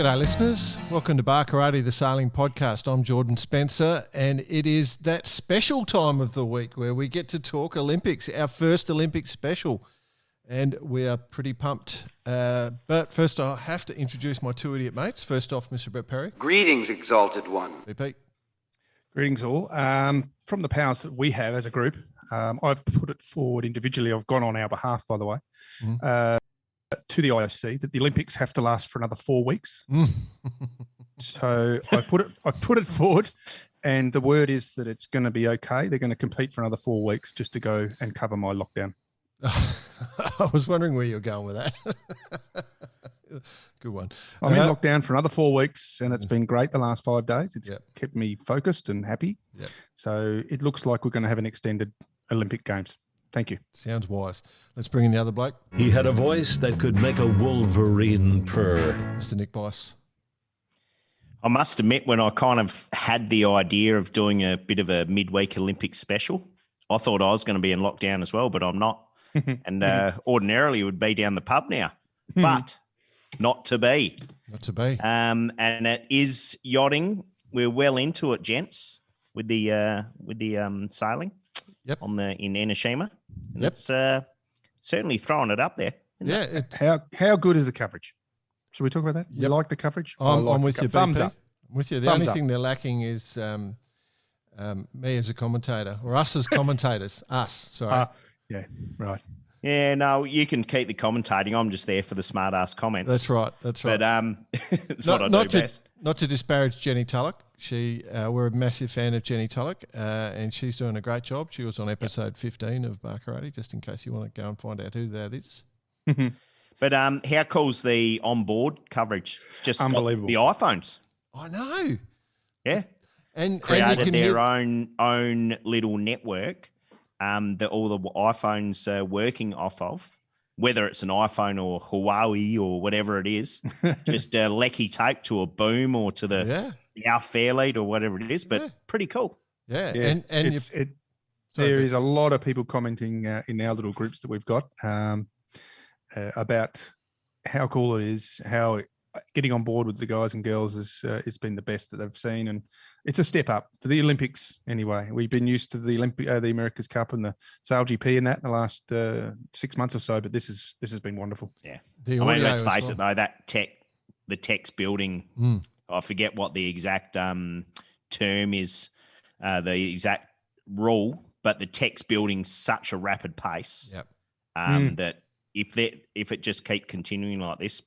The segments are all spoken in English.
G'day listeners, welcome to Bar Karate, the sailing podcast. I'm Jordan Spencer, and it is that special time of the week where we get to talk Olympics, our first Olympic special, and we are pretty pumped. But first I have to introduce my two idiot mates. First off, Mr. Brett Perry. Greetings, exalted one. Hey, Pete. Greetings all. From the powers that we have as a group, I've put it forward individually. I've gone on our behalf, by the way, to the IOC that the Olympics have to last for another 4 weeks. So I put it forward, and the word is that it's going to be okay. They're going to compete for another 4 weeks just to go and cover my lockdown. I was wondering where you were going with that. Good one. I'm in lockdown for another 4 weeks, and it's been great the last 5 days. It's kept me focused and happy. Yep. So it looks like we're going to have an extended Olympic Games. Thank you. Sounds wise. Let's bring in the other bloke. He had a voice that could make a wolverine purr. Mr. Nick Bice. I must admit, when I kind of had the idea of doing a bit of a midweek Olympic special, I thought I was going to be in lockdown as well, but I'm not. And ordinarily it would be down the pub now, but not to be. Not to be. And it is yachting. We're well into it, gents, with the sailing. Yep. In Enoshima. And Yep. it's certainly throwing it up there. Yeah. How good is the coverage? Should we talk about that? You like the coverage? I'm with you. Thumbs BP. up. I'm with you. The Thumbs only up. thing they're lacking is me as a commentator, or us as commentators. Us, sorry. Yeah, right. Yeah, no, you can keep the commentating. I'm just there for the smart ass comments. That's right. But it's what I do best. Not to disparage Jenny Tulloch. We're a massive fan of Jenny Tulloch, and she's doing a great job. She was on episode 15 of Bar Karate, just in case you want to go and find out who that is. But how cool's the onboard coverage? Just Unbelievable. The iPhones. I know. Yeah. And Created you can their hear, own little network that all the iPhones are working off of, whether it's an iPhone or Huawei or whatever it is, just lecky tape to a boom or to the our Fairlead or whatever it is, but pretty cool. Yeah. Yeah, And there is a lot of people commenting in our little groups that we've got about how cool it is, how getting on board with the guys and girls is it's been the best that they've seen, and it's a step up for the Olympics. Anyway, we've been used to the the America's Cup and the Sail GP and that in the last 6 months or so, but this has been wonderful. Yeah, The I mean, audio let's as face well. it though, that the text building. I forget what the exact term is, the exact rule, but the text building such a rapid pace that if it just keep continuing like this,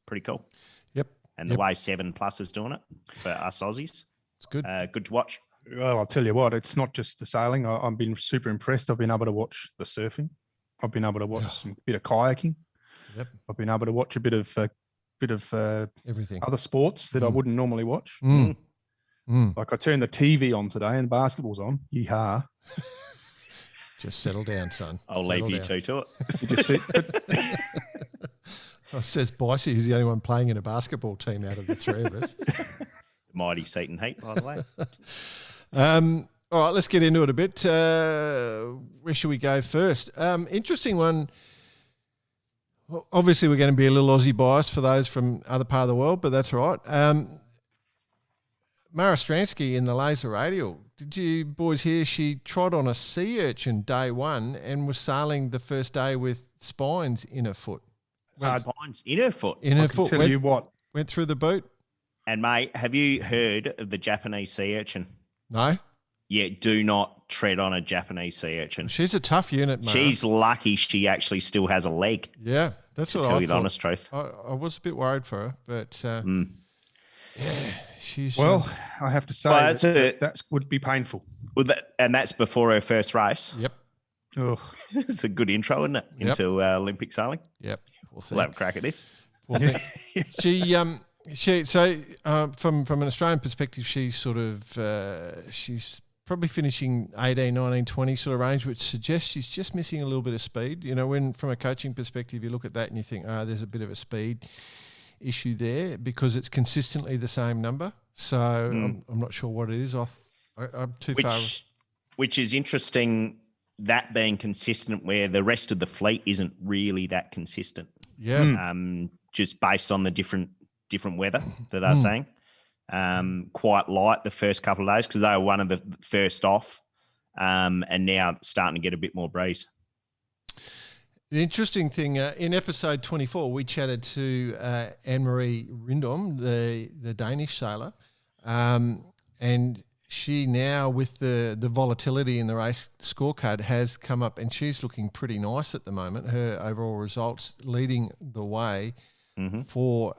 pretty cool. Yep. And the way 7+ is doing it for us Aussies, It's good. good to watch. Well, I'll tell you what, it's not just the sailing. I've been super impressed. I've been able to watch the surfing. I've been able to watch some bit of kayaking. Yep. I've been able to watch a bit of Everything. other sports that I wouldn't normally watch. Like I turned the TV on today and basketball's on. Yeehaw. Just settle down, son. I'll Settle leave you down. two to it. You just see, Oh, it says Bicey, who's the only one playing in a basketball team out of the three of us. Mighty Seton Heat, by the way. All right, let's get into it a bit. Where should we go first? Interesting one. Well, obviously, we're going to be a little Aussie biased for those from other part of the world, but that's all right. Mara Stransky in the laser radial. Did you boys hear she trod on a sea urchin day one and was sailing the first day with spines in her foot? Spines in her foot. In her I can foot. tell you what, Went through the boot? And mate, have you heard of the Japanese sea urchin? No? Yeah, do not tread on a Japanese sea urchin. She's a tough unit, Mara. She's lucky she actually still has a leg. Yeah, that's To what tell I you the thought. honest truth. I was a bit worried for her, but yeah, she's... well, I have to say Well, that would be painful. Well, and that's before her first race. Yep, Ugh. It's a good intro, isn't it? Yep. Into Olympic sailing. yep. Poor thing. We'll have a crack at this. Poor thing. From an Australian perspective, she's sort of she's probably finishing 18, 19, 20 sort of range, which suggests she's just missing a little bit of speed. You know, when from a coaching perspective, you look at that and you think, there's a bit of a speed issue there because it's consistently the same number. So I'm not sure what it is. I'm too far. Which is interesting, that being consistent where the rest of the fleet isn't really that consistent. Yeah. Just based on the different different weather that they're saying. Quite light the first couple of days because they were one of the first off, and now starting to get a bit more breeze. The interesting thing, in episode 24, we chatted to Anne-Marie Rindom, the Danish sailor, and she now, with the volatility in the race scorecard, has come up and she's looking pretty nice at the moment. Her overall results leading the way for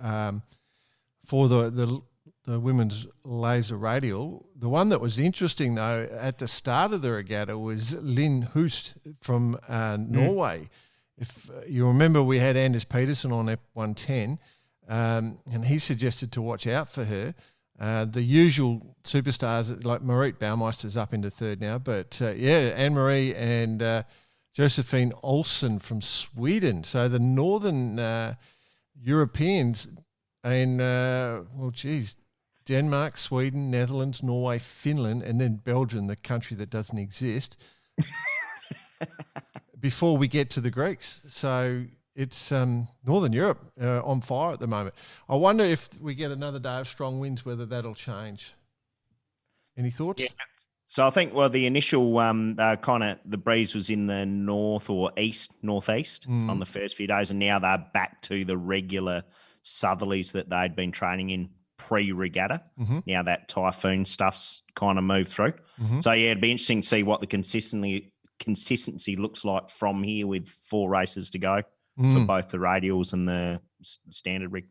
the women's laser radial. The one that was interesting, though, at the start of the regatta was Lynn Hust from Norway. If you remember, we had Anders Petersen on Ep117, and he suggested to watch out for her. The usual superstars like Marit Baumeister's up into third now, but Anne-Marie and Josephine Olsen from Sweden. So the northern Europeans and, Denmark, Sweden, Netherlands, Norway, Finland, and then Belgium, the country that doesn't exist, before we get to the Greeks. So it's Northern Europe on fire at the moment. I wonder if we get another day of strong winds, whether that'll change. Any thoughts? Yeah. So I think, the initial the breeze was in the north or northeast on the first few days, and now they're back to the regular southerlies that they'd been training in pre-regatta. Now that typhoon stuff's kind of moved through. So, it'd be interesting to see what the consistency looks like from here with 4 races to go for both the radials and the standard rig.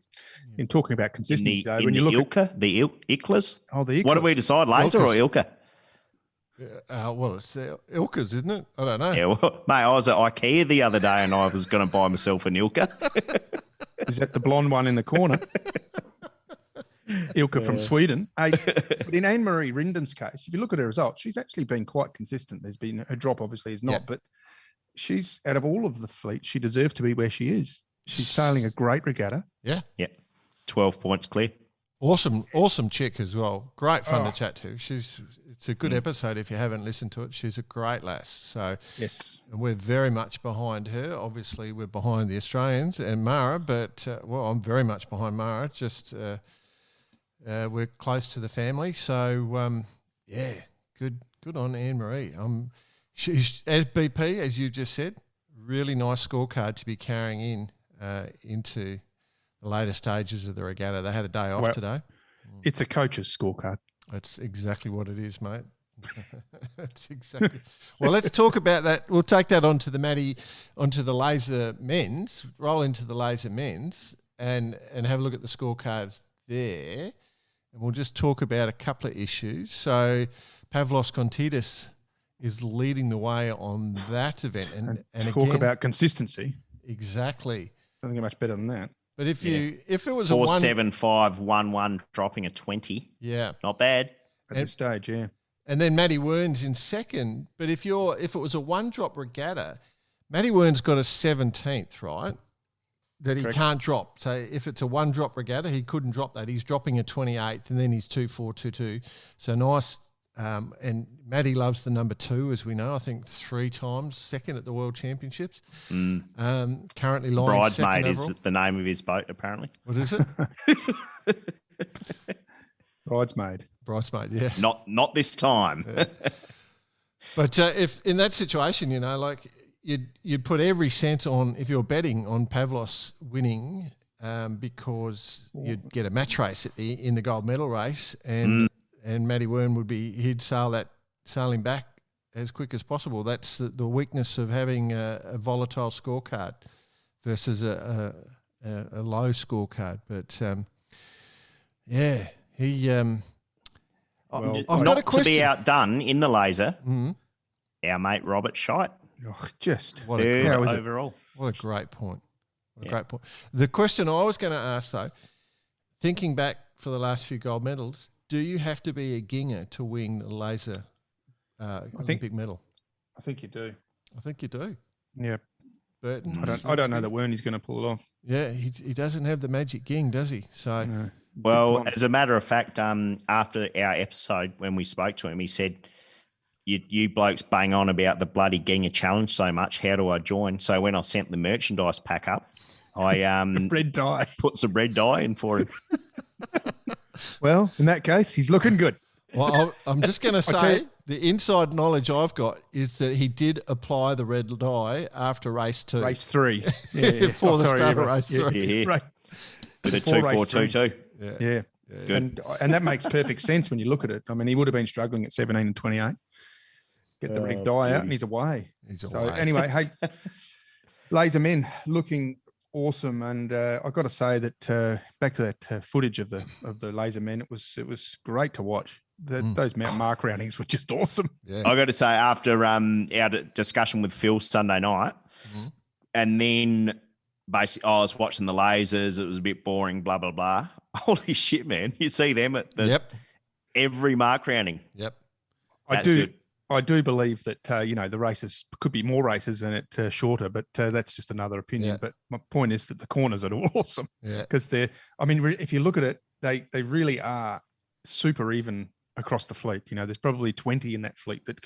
In talking about consistency, when you look at the Ilklas. Oh, the Ilklas. What did we decide, laser or Ilka? It's Ilka's, isn't it? I don't know. Yeah, mate, I was at IKEA the other day and I was going to buy myself an Ilka. Is that the blonde one in the corner? Ilka from Sweden. But in Anne-Marie Rindam's case, if you look at her results, she's actually been quite consistent. There's been her drop, obviously, is not, but she's, out of all of the fleet, she deserves to be where she is. She's sailing a great regatta. Yeah. 12 points clear. Awesome chick as well. Great fun to chat to. It's a good episode if you haven't listened to it. She's a great lass. So yes, and we're very much behind her. Obviously, we're behind the Australians and Mara, but I'm very much behind Mara. Just we're close to the family. So good on Anne-Marie. She's as BP, as you just said, really nice scorecard to be carrying into the later stages of the regatta. They had a day off today. It's a coach's scorecard. That's exactly what it is, mate. That's exactly. Well, let's talk about that. We'll take that onto the laser men's, roll into the laser men's and have a look at the scorecards there. And we'll just talk about a couple of issues. So Pavlos Kontidis is leading the way on that event. And talk again, about consistency. Exactly. Doesn't get much better than that. But if it was 4.75, dropping a 20. Yeah. Not bad. At this stage, yeah. And then Matty Wern's in second. But if it was a 1-drop regatta, Matty Wern's got a 17th, right? That he can't drop. So if it's a 1-drop regatta, he couldn't drop that. He's dropping a 28th, and then he's 2.422. So nice. And Matty loves the number 2, as we know. I think 3 times second at the World Championships. Currently lying second Bridesmaid overall. is the name of his boat, apparently. What is it? Bridesmaid, yeah. Not this time. Yeah. But if in that situation, you'd put every cent on, if you're betting on Pavlos winning, because you'd get a match race in the gold medal race, and Matty Wern he'd sail him back as quick as possible. That's the weakness of having a volatile scorecard versus a low scorecard. But he. I've got a question. To be outdone in the laser, our mate Robert Scheidt. What a great point. Great point. The question I was going to ask, though, thinking back for the last few gold medals, do you have to be a ginger to win the laser Olympic medal? I think you do. Yeah. Burton. I don't know that Werney's going to pull it off. Yeah, he doesn't have the magic ging, does he? So, No. Well, as a matter of fact, after our episode when we spoke to him, he said, "You blokes bang on about the bloody Ginger challenge so much. How do I join?" So when I sent the merchandise pack up, I Red dye. put some red dye in for him. Well, in that case, he's looking good. Well, I'm just going to tell say you- the inside knowledge I've got is that he did apply the red dye after race 2. Race 3. Yeah. Before the start of right. race Yeah, 3. Yeah. Right. With a Before race 2.42. Yeah. Good. And that makes perfect sense when you look at it. I mean, he would have been struggling at 17 and 28. Get the red dye out and he's away. He's So away. anyway, hey, Laser Men looking awesome, and I've got to say that back to that footage of the Laser Men, it was great to watch. Those Mount Mark roundings were just awesome. Yeah. I got to say, after our discussion with Phil Sunday night, and then basically I was watching the lasers, it was a bit boring, blah blah blah. Holy shit, man! You see them at every mark rounding. Yep. That's good. I do believe that the races could be more races and it shorter, but that's just another opinion. Yeah. But my point is that the corners are awesome Yeah. because if you look at it, they really are super even across the fleet. There's probably 20 in that fleet that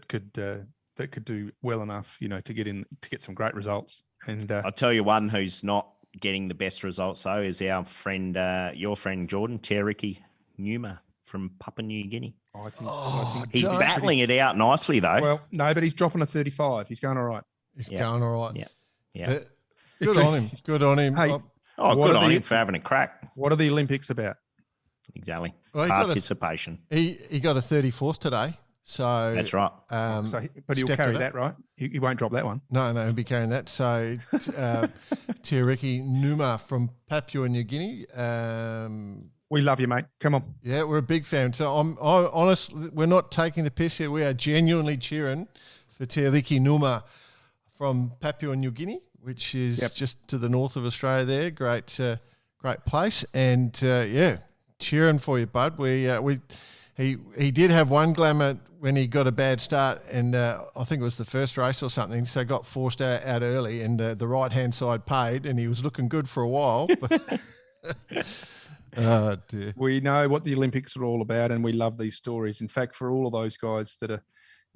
could do well enough, to get some great results. And I'll tell you one who's not getting the best results though is our friend, your friend Jordan Cherokee Numa from Papua New Guinea. I think He's battling it out nicely though. well, no, but he's dropping a 35. He's going all right. He's going all right. Yeah. Yeah. Good on him. Good on him. Hey, Good on him for having a crack. What are the Olympics about? Exactly. Well, he got a- Participation. He got a 34th today. So That's right. But he'll stepped carry it up. that, right? He won't drop that one. No, he'll be carrying that. So Tiriki Numa from Papua New Guinea. We love you, mate. Come on. Yeah, we're a big fan. So I'm honest, we're not taking the piss here. We are genuinely cheering for Tiriki Numa from Papua New Guinea, which is just to the north of Australia there. Great place. And cheering for you, bud. He did have one glamour when he got a bad start, and I think it was the first race or something, so got forced out early, and the right-hand side paid, and he was looking good for a while. Oh, dear. We know what the Olympics are all about, and we love these stories. In fact, for all of those guys that are,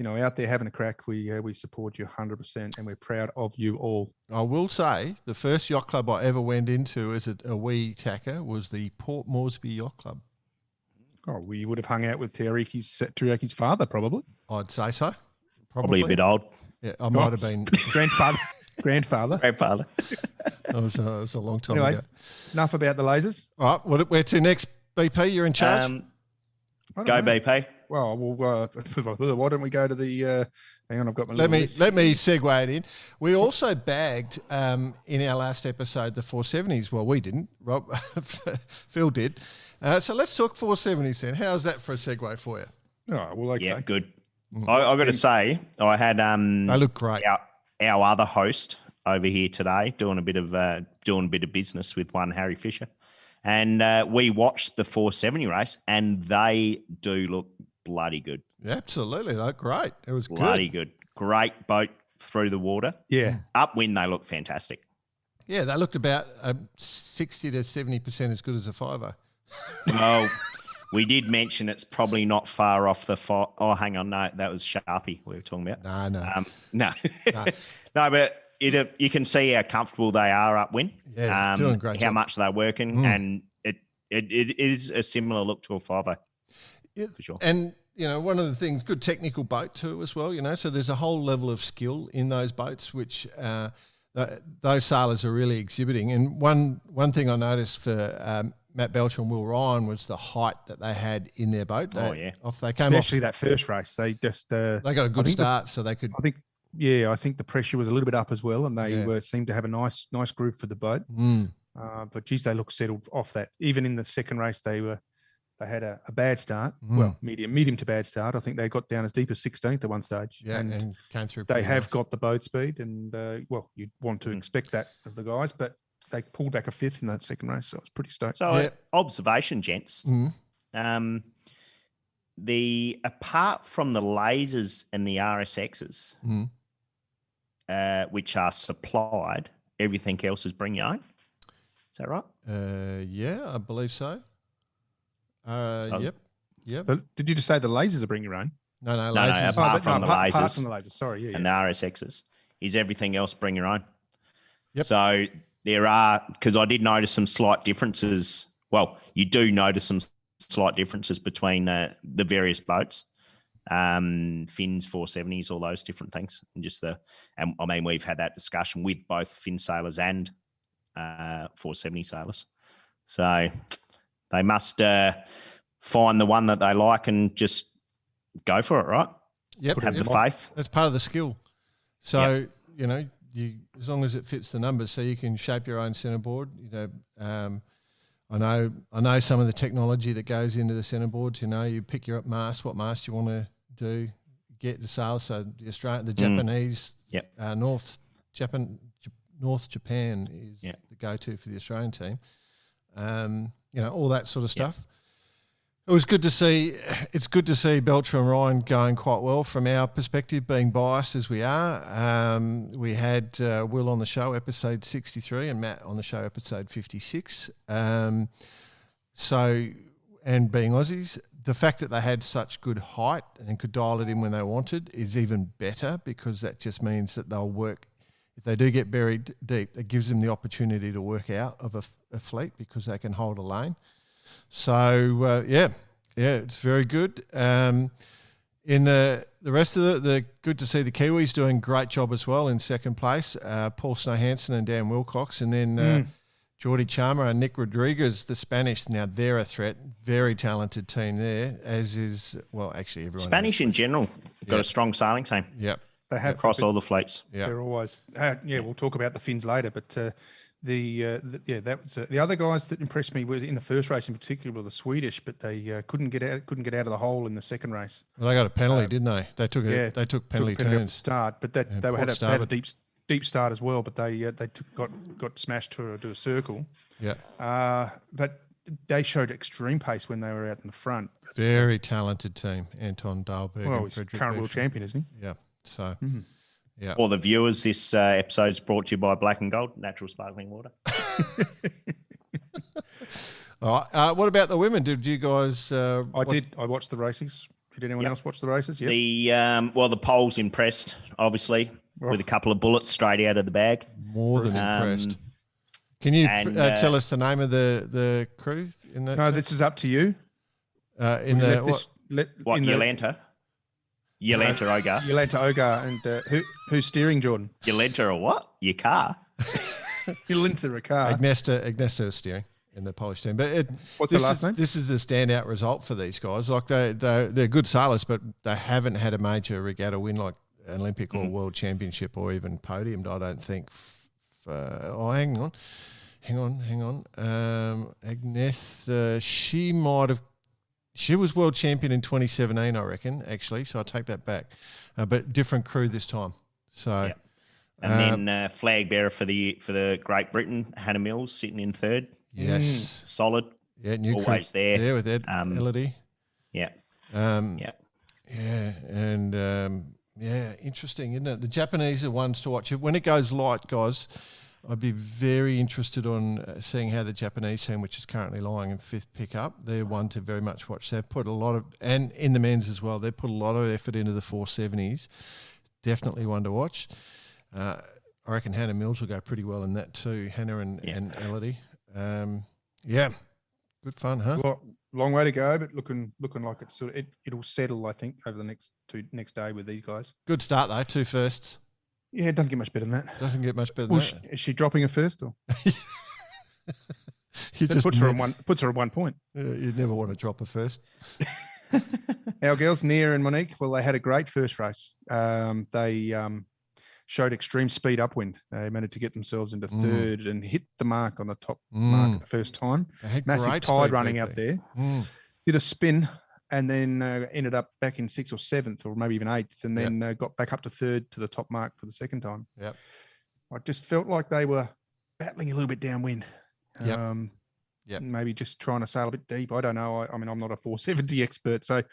out there having a crack, we support you 100%, and we're proud of you all. I will say the first yacht club I ever went into as a wee tacker was the Port Moresby Yacht Club. Oh, we would have hung out with Tariki's father, probably. I'd say so. Probably a bit old. Yeah, I might have been. Grandfather. Grandfather. It was a long time Anyway, ago. enough about the lasers. All right, where to next, BP? You're in charge? Go BP. Well, why don't we go to the? Hang on, I've got my. Let list. me segue it in. We also bagged in our last episode the 470s. Well, we didn't. Rob, Phil did. So let's talk 470s then. How's that for a segue for you? Oh well, okay. Yeah, good. I've got to say, I had They look great. Our other host over here today doing a bit of business with one Harry Fisher, and we watched the 470 race, and they do look bloody good. Yeah, absolutely, they look great. It was Bloody good. Great boat through the water. Yeah. Upwind, they look fantastic. Yeah, they looked about 60 to 70% as good as a 5.0. Well, we did mention it's probably not far off the Oh, hang on. No, that was Sharpie we were talking about. No. No. No, but you can see how comfortable they are upwind. Yeah, doing great how job. much they're working, and it is a similar look to a 5.0 for sure. And, one of the things, good technical boat too as well, so there's a whole level of skill in those boats, which those sailors are really exhibiting. And one thing I noticed for Matt Belcher and Will Ryan was the height that they had in their boat. They came Especially that first race. They just they got a good start, so they could. I think the pressure was a little bit up as well, and they seemed to have a nice groove for the boat. But geez, they looked settled off that. Even in the second race, they had a bad start. Well, medium to bad start. I think they got down as deep as 16th at one stage. Yeah, and came through. They have got the boat speed, and you'd want to expect that of the guys, but they pulled back a fifth in that second race, so I was pretty stoked. So, observation, gents. Apart from the lasers and the RSXs, which are supplied, everything else is bring your own. Is that right? Yeah, I believe so. Yep. But did you just say the lasers are bring your own? No, lasers. Apart from the lasers. Apart from the lasers, sorry. Yeah. And the RSXs, is everything else bring your own. Yep. So there are, because I did notice some slight differences. Well, you do notice some slight differences between the various boats, fins, 470s, all those different things. And I mean, we've had that discussion with both fin sailors and 470 sailors. So they must find the one that they like and just go for it, right? Yep. Have the faith. That's part of the skill. So, as long as it fits the numbers, so you can shape your own centerboard. I know some of the technology that goes into the centerboards. You pick your mast, what mast you want to do, get the sail. So the Japanese, North Japan is the go-to for the Australian team. All that sort of stuff. It was good to see. It's good to see Belcher and Ryan going quite well from our perspective, being biased as we are. We had Will on the show, episode 63, and Matt on the show, episode 56. And being Aussies, the fact that they had such good height and could dial it in when they wanted is even better, because that just means that they'll work. If they do get buried deep, it gives them the opportunity to work out of a fleet, because they can hold a lane. So, it's very good. In the rest of the good to see the Kiwis doing great job as well in second place. Paul Snow Hansen and Dan Wilcox. And then Jordi Charmer and Nick Rodriguez, the Spanish. Now, they're a threat. Very talented team there, as is, actually everyone. Spanish in general got a strong sailing team. Yep. They have across all the fleets. Yeah. They're always, we'll talk about the Finns later, but that was the other guys that impressed me was in the first race in particular were the Swedish, but they couldn't get out of the hole in the second race. Well, they got a penalty, didn't they? They took penalty turns at the start, but they had a deep start as well. But they got smashed to a circle. Yeah. But they showed extreme pace when they were out in the front. Very talented team, Anton Dahlberg. Well, he's current world champion, isn't he? Yeah. So. Yeah. For the viewers, this episode is brought to you by Black and Gold, natural sparkling water. All right. What about the women? Did you guys? I watched the races. Did anyone else watch the races? Yeah. The Poles impressed, obviously, with a couple of bullets straight out of the bag. More than impressed. Can you tell us the name of the crew in that? No, this is up to you. Yolanta? Yolanta Ogar. Yolanta Ogar. And who's steering, Jordan? Yolanta or what? Your car? Yolanta a car. Agnesta is steering in the Polish team. But what's the last name? This is the standout result for these guys. Like they're good sailors, but they haven't had a major regatta win like an Olympic or World Championship or even podiumed, I don't think. Hang on. Agnesta, she was world champion in 2017, I reckon, actually. So I take that back. But different crew this time. So, and then flag bearer for the Great Britain, Hannah Mills, sitting in third. Yes, solid. Yeah, new always crew there. There with Ed Elodie. Yeah. Interesting, isn't it? The Japanese are ones to watch. When it goes light, guys, I'd be very interested on seeing how the Japanese team, which is currently lying in fifth, pick up. They're one to very much watch. They've put a lot of, and in the men's as well, they've put a lot of effort into the 470s. Definitely one to watch. I reckon Hannah Mills will go pretty well in that too. Hannah and Elodie. Good fun, huh? Well, long way to go, but looking like it'll settle, I think, over the next day with these guys. Good start though, 2 firsts. Yeah, it doesn't get much better than that. Doesn't get much better than that. Is she dropping a first or? Puts her at 1 point. You never want to drop a first. Our girls, Nia and Monique, well, they had a great first race. They showed extreme speed upwind. They managed to get themselves into third and hit the mark on the top mark the first time. Massive tide running out there. Did a spin and then ended up back in 6th or 7th or maybe even 8th, and then got back up to third to the top mark for the second time. Yep. I just felt like they were battling a little bit downwind. Maybe just trying to sail a bit deep. I don't know. I mean, I'm not a 470 expert, so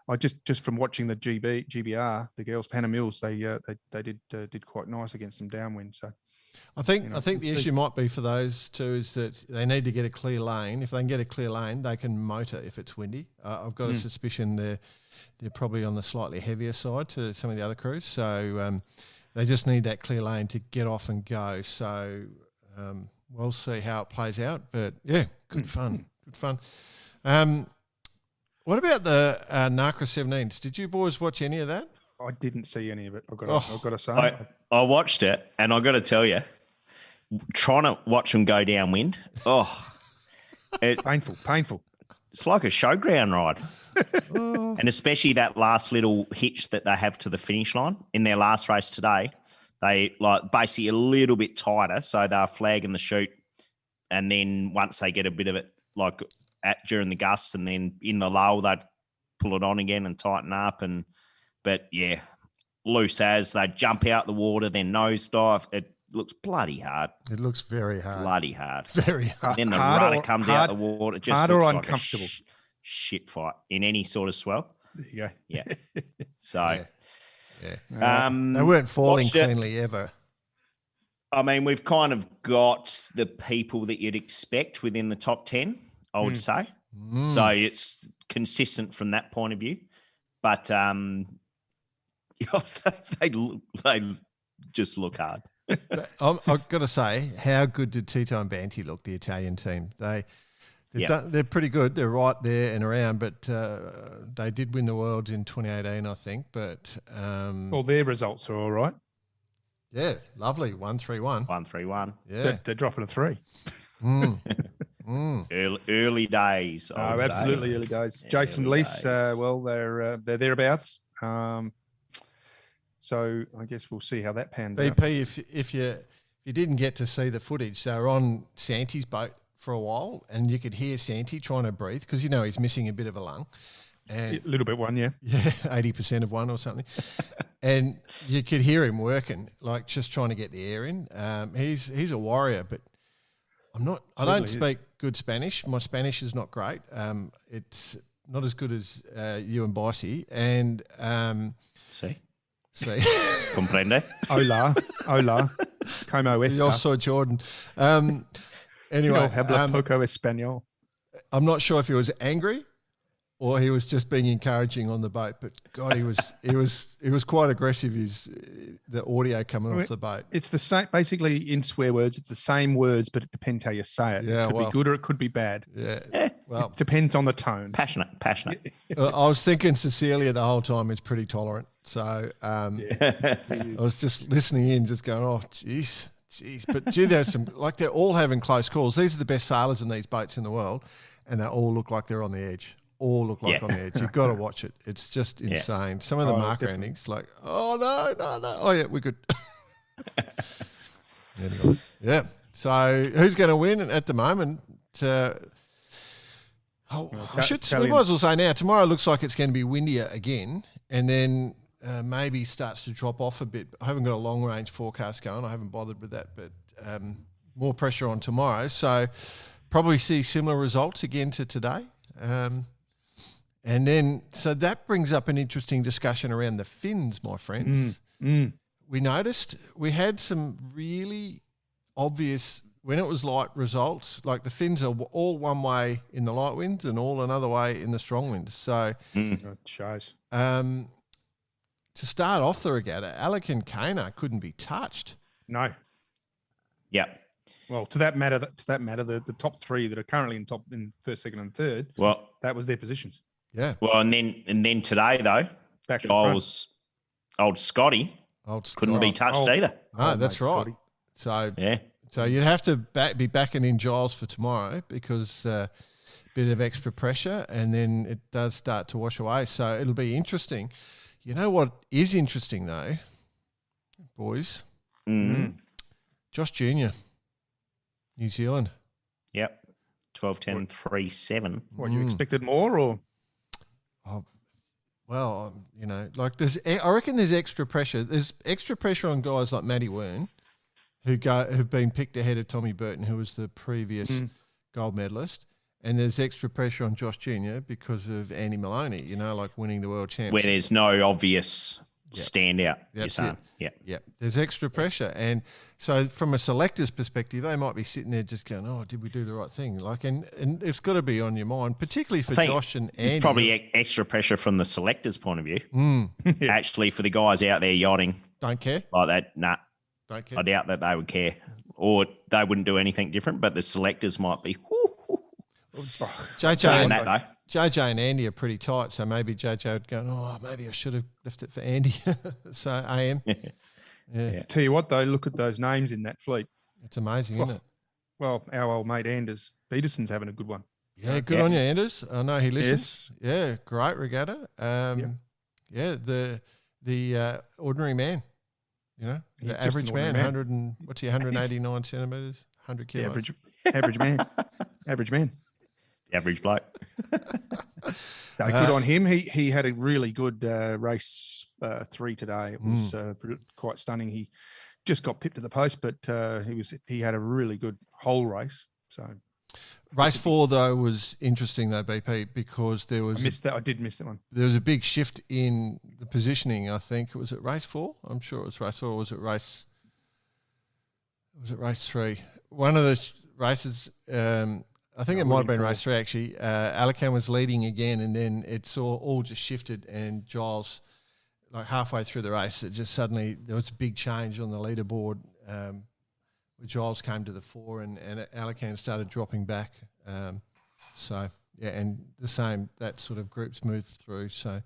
I just from watching the GBR, the girls, Hannah Mills, they did quite nice against some downwind. So I think the issue might be for those two is that they need to get a clear lane. If they can get a clear lane, they can motor if it's windy. I've got a suspicion they're probably on the slightly heavier side to some of the other crews. So they just need that clear lane to get off and go. So we'll see how it plays out. But yeah, good fun. Good fun. What about the NACRA 17s? Did you boys watch any of that? I didn't see any of it. I've got to say. I watched it, and I've got to tell you, trying to watch them go downwind, painful. It's like a showground ride. And especially that last little hitch that they have to the finish line in their last race today, they like basically a little bit tighter, so they're flagging the chute, and then once they get a bit of it like during the gusts, and then in the lull they'd pull it on again and tighten up. But yeah, loose as they jump out the water, then nosedive. It looks bloody hard. It looks very hard. Bloody hard. Very hard. Then the rudder comes out the water. It just hard looks or like uncomfortable. a shit fight in any sort of swell. There you go. Yeah. So, they weren't falling cleanly ever. I mean, we've kind of got the people that you'd expect within the top 10, I would say. So it's consistent from that point of view. But they just look hard. I've got to say, how good did Tito and Banti look, the Italian team? They're pretty good. They're right there and around, but they did win the Worlds in 2018, I think. But well, their results are all right. Yeah, lovely. 1-3-1. 1-3-1. Yeah, they're dropping a 3. Early days. Oh, absolutely early days. Jason Lease, well, they're thereabouts. So I guess we'll see how that pans out. BP, if you didn't get to see the footage, they were on Santi's boat for a while, and you could hear Santi trying to breathe because he's missing a bit of a lung. And a little bit one, yeah. Yeah, 80% of one or something. And you could hear him working, like just trying to get the air in. He's a warrior, but I don't speak good Spanish. My Spanish is not great. It's not as good as you and Bossy. And See. Comprende. Hola. Como esta? Yo soy Jordan. Anyway. Habla poco español. I'm not sure if he was angry or he was just being encouraging on the boat, but God, he was quite aggressive. The audio coming off the boat. It's the same, basically in swear words. It's the same words, but it depends how you say it. Yeah, it could be good or it could be bad. Yeah, well, it depends on the tone. Passionate. I was thinking Cecilia the whole time is pretty tolerant, so I was just listening in, just going, oh, jeez. But there's some they're all having close calls. These are the best sailors in these boats in the world, and they all look like they're on the edge. On the edge. You've got to watch it. It's just insane. Yeah. Some of the marker endings, oh, no. Oh, yeah, we're good. Anyway, yeah. So who's going to win at the moment? We might as well say now, tomorrow looks like it's going to be windier again, and then maybe starts to drop off a bit. I haven't got a long-range forecast going. I haven't bothered with that, but more pressure on tomorrow. So probably see similar results again to today. And then, so that brings up an interesting discussion around the fins, my friends. We noticed we had some really obvious, when it was light results, like the fins are all one way in the light winds and all another way in the strong winds. So it shows. To start off the regatta, Alec and Kana couldn't be touched. No. Yeah. Well, to that matter, the top 3 that are currently in first, second, and third. Well, that was their positions. Yeah. Well, and then today though, old Scotty couldn't be touched either. No, that's right. Scotty. So yeah. So you'd have to be backing in Giles for tomorrow because bit of extra pressure, and then it does start to wash away. So it'll be interesting. You know what is interesting though, boys? Josh Jr., New Zealand. Yep. 12-10-3-7. What, you expected more or? Oh, well, I reckon there's extra pressure. There's extra pressure on guys like Matty Wern, who've been picked ahead of Tommy Burton, who was the previous gold medalist. And there's extra pressure on Josh Jr. because of Andy Maloney, winning the world championship. Where there's no obvious standout, you're saying. Yeah. There's extra pressure. And so from a selector's perspective, they might be sitting there just going, oh, did we do the right thing? And it's got to be on your mind, particularly for Josh and Andy. It's probably extra pressure from the selector's point of view. Actually, for the guys out there yachting. Don't care? Like that, nah. Don't care? I doubt that they would care. or they wouldn't do anything different, but the selectors might be. JJ Saying and, that though. JJ and Andy are pretty tight, so maybe JJ would go, oh, maybe I should have left it for Andy. So AM. Yeah. Tell you what, though, look at those names in that fleet. It's amazing, isn't it? Well, our old mate Anders Peterson's having a good one. Yeah, good on you, Anders. I know he listens. Yes. Yeah, great regatta. Yeah, the ordinary man, you know, He's the just average an man, ordinary 189 centimetres, 100 The kilos. average man. Average man. The average bloke. No, good on him. He had a really good race 3 today. It was quite stunning. He just got pipped to the post, but he had a really good whole race. So Race 4 though was interesting though, BP, because there was I did miss that one. there was a big shift in the positioning. I think was it race 4? I'm sure it was race 4. Or was it race 3? One of the races. I think it might have been race 3 actually. Alakan was leading again, and then it's all just shifted. And Giles, like halfway through the race, it just suddenly there was a big change on the leaderboard. Where Giles came to the fore, and Alakan started dropping back. So yeah, and the same that sort of groups moved through. So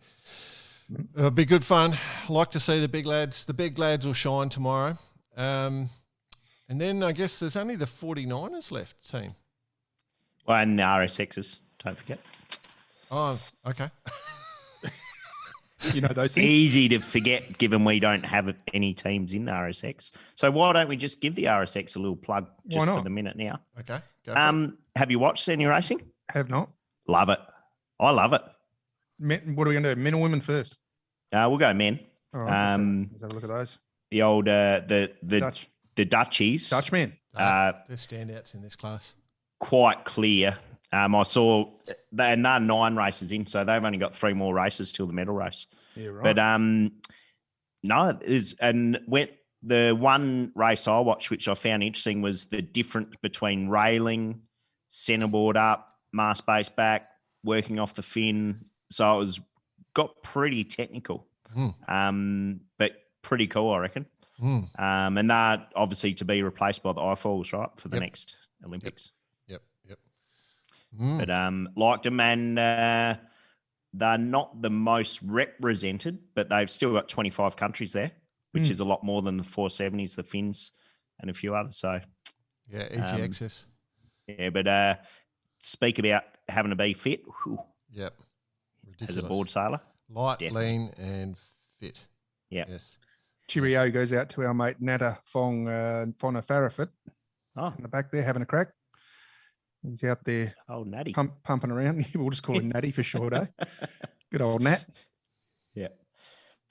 it'll be good fun. Like to see the big lads. The big lads will shine tomorrow. And then I guess there's only the 49ers left team. Well, and the RSXs, don't forget. Oh, okay. You know those things. Easy to forget given we don't have any teams in the RSX. So why don't we just give the RSX a little plug just for the minute now? Okay. Go for it. Have you watched any racing? Have not. Love it. I love it. Men, what are we going to do? Men or women first? We'll go men. All right, let's have a look at those. The old the Dutch. the Dutchies. Dutchmen. They're standouts in this class. Quite clear. I saw they're 9 races in, so they've only got 3 more races till the medal race. Yeah, right. But the one race I watched, which I found interesting, was the difference between railing, centerboard up, mast base back, working off the fin. So it got pretty technical, but pretty cool, I reckon. And that obviously to be replaced by the iFalls, right, for the next Olympics. Yep. But liked them, and they're not the most represented, but they've still got 25 countries there, which is a lot more than the 470s, the Finns, and a few others. So yeah, easy access. Yeah, but speak about having to be fit. Whew, Yep. Ridiculous. as a board sailor. Light, Definitely. lean, and fit. Yeah. Yes. Cheerio goes out to our mate Nata Fong Fona Farafit Oh, in the back there having a crack. He's out there old Natty. pumping around. We'll just call him Natty for short, eh? Good old Nat. Yeah.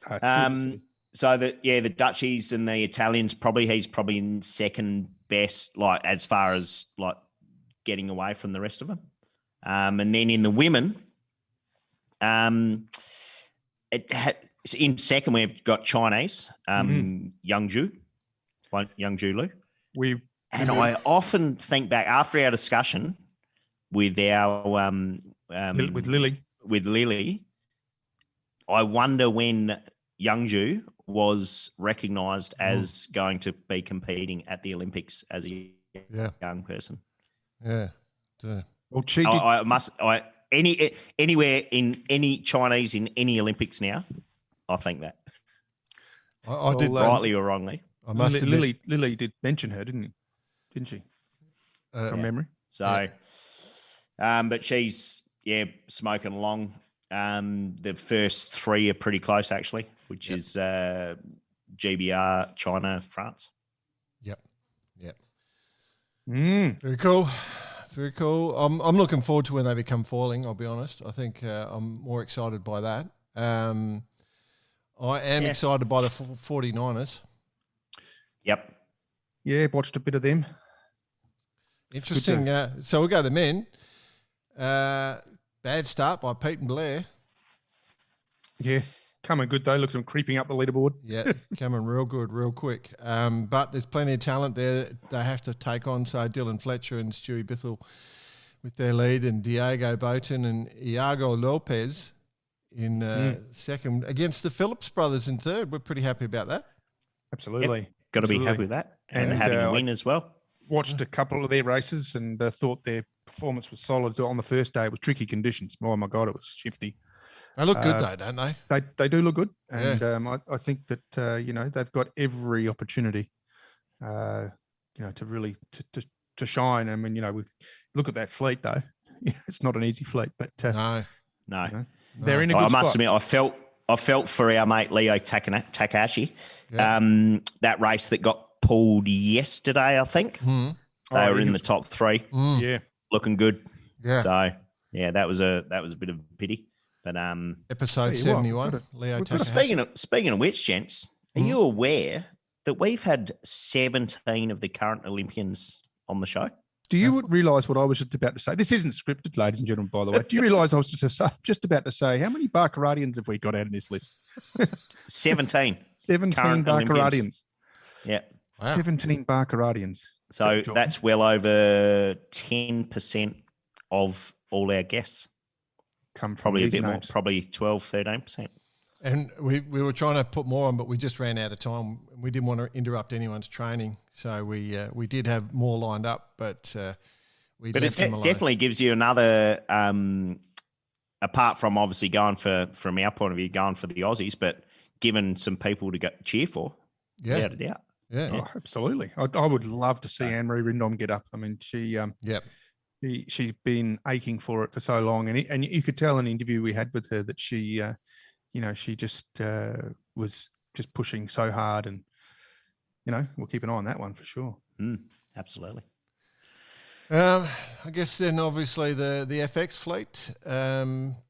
Oh, it's good to see. So the Dutchies and the Italians he's probably in second best, like as far as like getting away from the rest of them. And then in the women, in second we've got Chinese, Youngju Lu. And I often think back after our discussion with our with Lily. I wonder when Youngju was recognised as going to be competing at the Olympics as a young person. Yeah. Well, she did. Anywhere in any Chinese in any Olympics now, I think that. I did rightly or wrongly. I must admit, Lily did mention her, didn't she? From memory. So, but she's smoking along. The first 3 are pretty close actually, which is GBR, China, France. Yep. Mm. Very cool. Very cool. I'm looking forward to when they become foiling, I'll be honest. I think I'm more excited by that. I am excited by the 49ers. Yep. Yeah, watched a bit of them. Interesting. So we'll go to the men. Bad start by Pete and Blair. Yeah, coming good though. Look at them creeping up the leaderboard. Yeah, coming real good, real quick. But there's plenty of talent there they have to take on. So Dylan Fletcher and Stewie Bithell with their lead, and Diego Bowton and Iago Lopez in second against the Phillips brothers in third. We're pretty happy about that. Absolutely. Got to be happy with that. and having a win as well. Watched a couple of their races and thought their performance was solid. On the first day, it was tricky conditions. Oh my God, it was shifty. They look good though, don't they? They do look good, and I think that they've got every opportunity, to really to shine. I mean, we look at that fleet though. It's not an easy fleet, but no, they're in a good I spot. must admit, I felt for our mate Leo Takahashi. Yeah. That race that got pulled yesterday, I think they were in the top 3. Yeah, looking good. Yeah. So that was a bit of a pity. But episode 71, Leo Takahashi. Speaking of which, gents, are you aware that we've had 17 of the current Olympians on the show? Do you realise what I was just about to say? This isn't scripted, ladies and gentlemen, by the way. Do you realise I was just about to say, how many Barcaratians have we got out of this list? 17. 17 current Barcaratians. Olympians. Yeah. Wow. 17 Barcaratians. So that's well over 10% of all our guests. Come from Probably a these bit more, names. probably 12, 13%. And we were trying to put more on, but we just ran out of time. We didn't want to interrupt anyone's training, so we did have more lined up, but we But left it them alone. definitely gives you another, apart from obviously going from our point of view, going for the Aussies, but given some people to cheer for, without a doubt. Yeah. Oh, absolutely. I would love to see Anne-Marie Rindom get up. I mean, she's been aching for it for so long, and you could tell in the interview we had with her that she just was just pushing so hard, and we'll keep an eye on that one for sure. Absolutely. I guess then obviously the FX fleet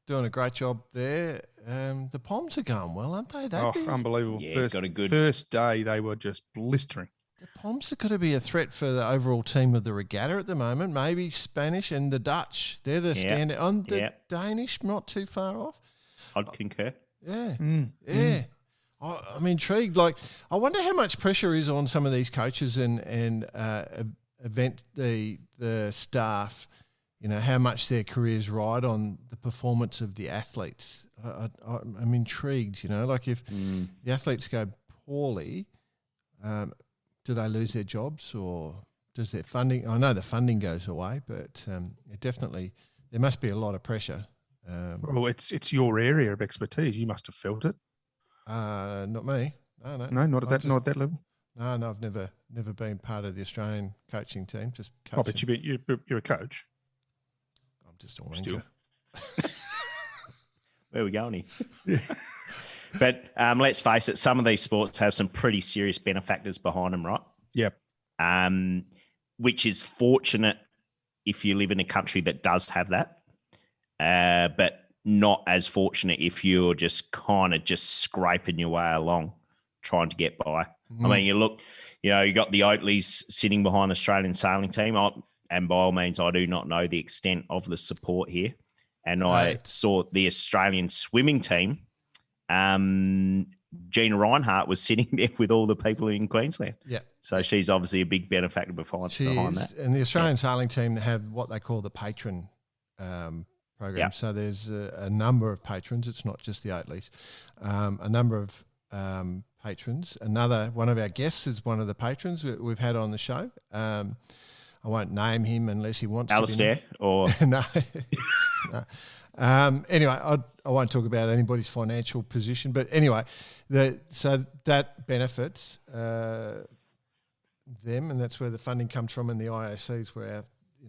doing a great job there. The Poms are going well, aren't they? Unbelievable! Yeah, got a good first day. They were just blistering. The Poms are going to be a threat for the overall team of the regatta at the moment. Maybe Spanish and the Dutch. They're the standout. On the Danish, not too far off. I'd concur. Yeah. I'm intrigued. Like, I wonder how much pressure is on some of these coaches and event the staff. How much their careers ride on the performance of the athletes. I'm intrigued. Like if the athletes go poorly, do they lose their jobs, or does their funding? I know the funding goes away, but it definitely there must be a lot of pressure. Well, it's your area of expertise. You must have felt it. Not me. No, not at that level. No, I've never been part of the Australian coaching team. Just coaching. Oh, but you're a coach. I'm just a wanker. Still. Where are we going here? But let's face it, some of these sports have some pretty serious benefactors behind them, right? Yep. Which is fortunate if you live in a country that does have that, but not as fortunate if you're just kind of just scraping your way along, trying to get by. I mean, you got the Oatleys sitting behind the Australian sailing team, and by all means, I do not know the extent of the support here. And I saw the Australian swimming team. Gina Reinhart was sitting there with all the people in Queensland. Yeah. So she's obviously a big benefactor behind that. And the Australian sailing team have what they call the patron program. Yep. So there's a number of patrons. It's not just the Oatleys. A number of patrons. One of our guests is one of the patrons we've had on the show. I won't name him unless he wants Alistair to. Or No. Anyway, I won't talk about anybody's financial position, but anyway, so that benefits them, and that's where the funding comes from, and the IOC is where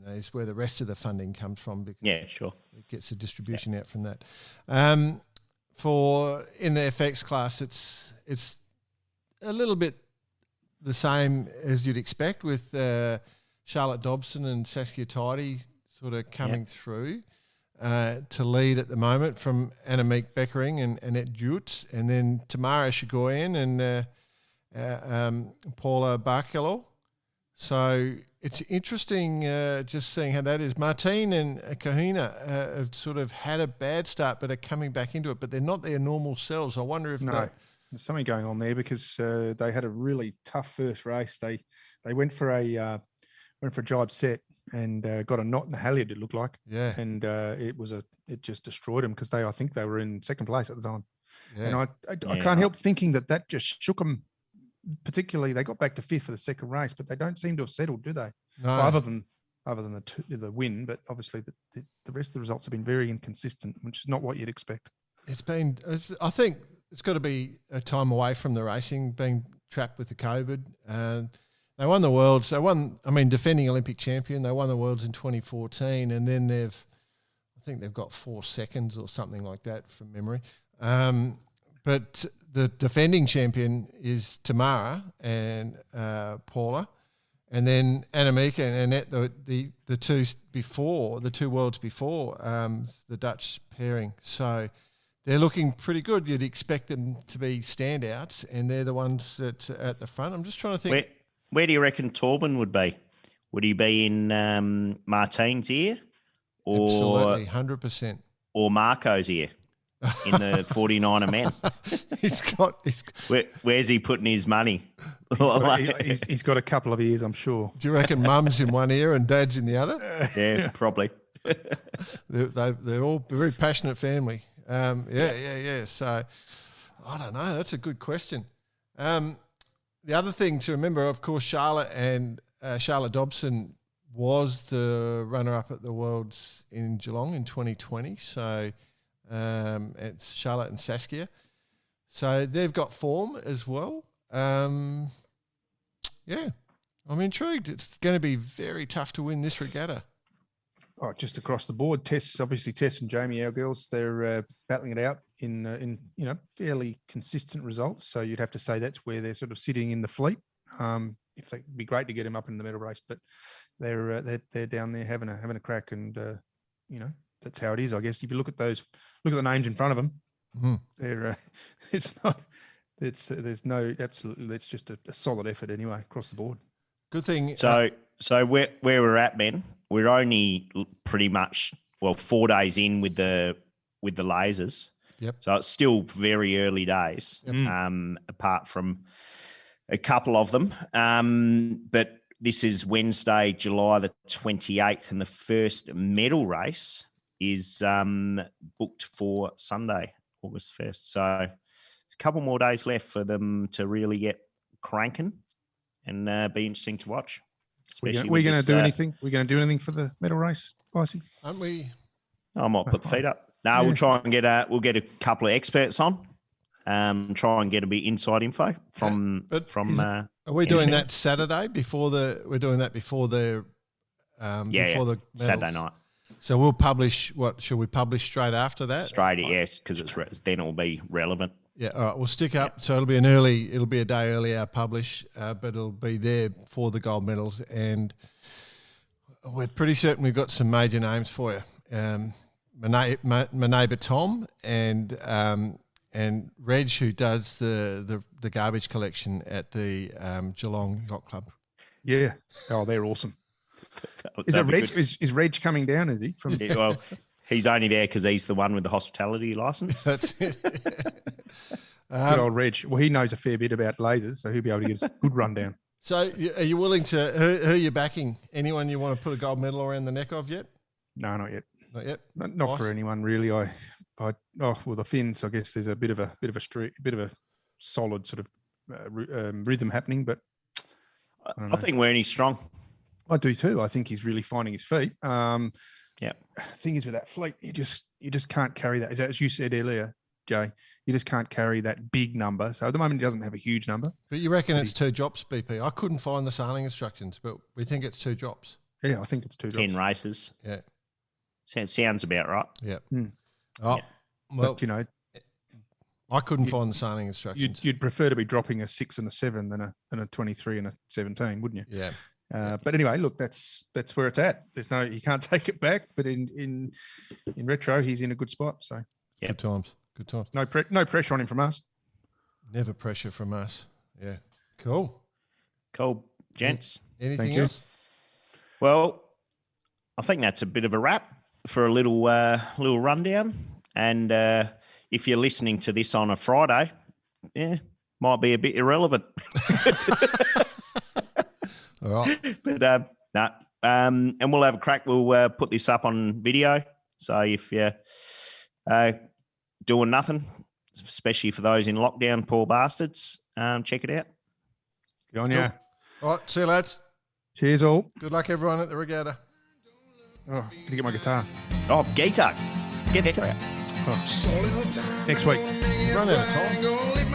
is where the rest of the funding comes from, because sure, it gets the distribution out from that. For in the FX class, it's a little bit the same as you'd expect with Charlotte Dobson and Saskia Tidy sort of coming through to lead at the moment, from Annemiek Beckering and Annette Jutz, and then Tamara Shigoyan and Paula Barkelo. So it's interesting just seeing how that is. Martine and Kahina have sort of had a bad start but are coming back into it, but they're not their normal selves. I wonder if there's something going on there, because they had a really tough first race. They went for a jibe set and got a knot in the halyard, it looked like. Yeah. And it just destroyed them, because I think they were in second place at the time. Yeah. And I can't help thinking that just shook them particularly they got back to fifth for the second race, but they don't seem to have settled, do they? No. Well, other than the win, but obviously the rest of the results have been very inconsistent, which is not what you'd expect. I think it's got to be a time away from the racing, being trapped with the COVID. They won the Worlds. Defending Olympic champion. They won the Worlds in 2014, and then I think they've got 4 seconds or something like that from memory. But the defending champion is Tamara and Paula, and then Annemieke and Annette, the two Worlds before, the Dutch pairing. So they're looking pretty good. You'd expect them to be standouts, and they're the ones that are at the front. I'm just trying to think. Where do you reckon Torben would be? Would he be in Martine's ear? Absolutely, 100%. Or Marco's ear in the 49er men? Where's he putting his money? He's got a couple of ears, I'm sure. Do you reckon mum's in one ear and dad's in the other? Yeah, probably. They're all a very passionate family. Yeah. So, I don't know. That's a good question. The other thing to remember, of course, Charlotte Dobson was the runner-up at the Worlds in Geelong in 2020. So it's Charlotte and Saskia. So they've got form as well. I'm intrigued. It's going to be very tough to win this regatta. Oh, just across the board. Tess and Jamie, our girls, they're battling it out in fairly consistent results. So you'd have to say that's where they're sort of sitting in the fleet. If they would be great to get them up in the medal race, but they're down there having a crack, and that's how it is, I guess. If you look at the names in front of them, it's just a solid effort anyway across the board. Good thing. So where we're at, Ben, we're only pretty much 4 days in with the lasers. Yep. So it's still very early days. Yep. Apart from a couple of them. But this is Wednesday, July the 28th, and the first medal race is booked for Sunday, August 1st. So it's a couple more days left for them to really get cranking, and be interesting to watch. We're going to do anything? We're going to do anything for the medal race, Vicey? Aren't we? I might put the feet up. No, we'll try and get a couple of experts on. Try and get a bit inside info from. Are we doing that Saturday before the? We're doing that before the. The medals. Saturday night. So we'll publish. What should we publish straight after that? Yes, because then it will be relevant. Yeah, all right. We'll stick up. So it'll be a day early our publish, but it'll be there for the gold medals, and we're pretty certain we've got some major names for you. My neighbour Tom and Reg, who does the garbage collection at the Geelong Yacht Club. Yeah. Oh, they're awesome. Is it Reg? Is Reg coming down? Is he from? Well, he's only there because he's the one with the hospitality license. That's it. Good old Reg. Well, he knows a fair bit about lasers, so he'll be able to give us a good rundown. So, are you willing to? Who are you backing? Anyone you want to put a gold medal around the neck of yet? No, not yet. Not yet. Not for anyone really. The Finns, I guess there's a bit of a solid sort of rhythm happening, but I think Wernie's strong. I do too. I think he's really finding his feet. Thing is with that fleet, you just can't carry that. As you said earlier, Jay, you just can't carry that big number. So at the moment, he doesn't have a huge number. But you reckon it's 2 drops, BP? I couldn't find the sailing instructions, but we think it's 2 drops. Yeah, I think it's 2 drops. 10 races. Yeah. Sounds about right. Yeah. Oh, well, but, I couldn't find the sailing instructions. You'd prefer to be dropping a 6 and a 7 than a 23 and a 17, wouldn't you? Yeah. But anyway, look, that's where it's at. You can't take it back. But in retro, he's in a good spot. So Good times. No pressure on him from us. Never pressure from us. Yeah. Cool, gents. Anything else? Well, I think that's a bit of a wrap for a little rundown. And if you're listening to this on a Friday, might be a bit irrelevant. All right. But and we'll have a crack. We'll put this up on video. So if you're doing nothing, especially for those in lockdown, poor bastards, check it out. Good on you. All right, see you, lads. Cheers, all. Good luck, everyone, at the regatta. Oh, gonna get my guitar. Oh, guitar. Get the guitar out. Next week. Run out of time.